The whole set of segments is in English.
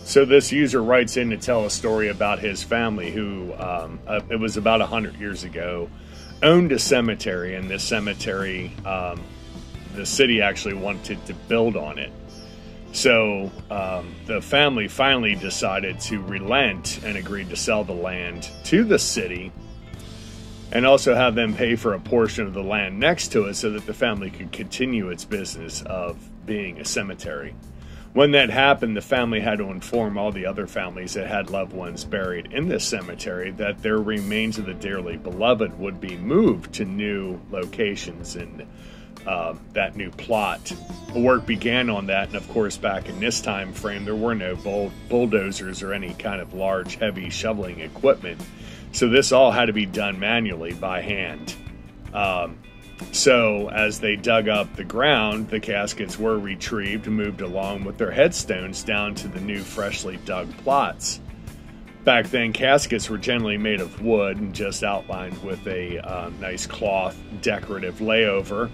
So this user writes in to tell a story about his family who, it was about 100 years ago, owned a cemetery, and this cemetery, the city actually wanted to build on it. So the family finally decided to relent and agreed to sell the land to the city and also have them pay for a portion of the land next to it so that the family could continue its business of being a cemetery. When that happened, the family had to inform all the other families that had loved ones buried in this cemetery that their remains of the dearly beloved would be moved to new locations and that new plot. Work began on that, and of course back in this time frame there were no bulldozers or any kind of large heavy shoveling equipment, so this all had to be done manually by hand. So as they dug up the ground, the caskets were retrieved and moved along with their headstones down to the new freshly dug plots. Back then, caskets were generally made of wood and just outlined with a nice cloth decorative layover.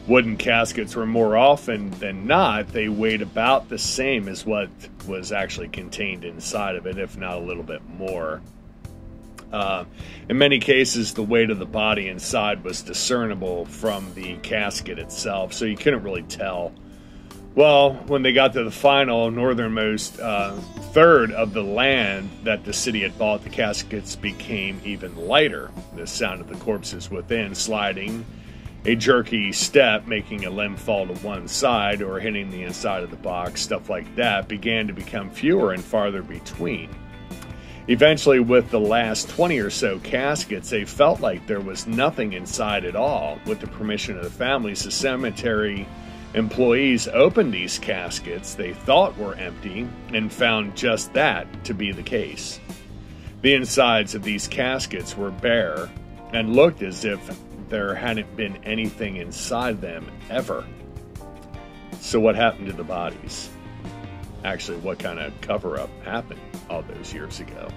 Wooden caskets were more often than not, they weighed about the same as what was actually contained inside of it, if not a little bit more. In many cases, the weight of the body inside was discernible from the casket itself, so you couldn't really tell. Well, when they got to the final northernmost third of the land that the city had bought, the caskets became even lighter. The sound of the corpses within sliding, a jerky step making a limb fall to one side or hitting the inside of the box, stuff like that, began to become fewer and farther between. Eventually, with the last 20 or so caskets, they felt like there was nothing inside at all. With the permission of the families, the cemetery employees opened these caskets they thought were empty and found just that to be the case. The insides of these caskets were bare and looked as if there hadn't been anything inside them ever. So what happened to the bodies? Actually, what kind of cover-up happened all those years ago?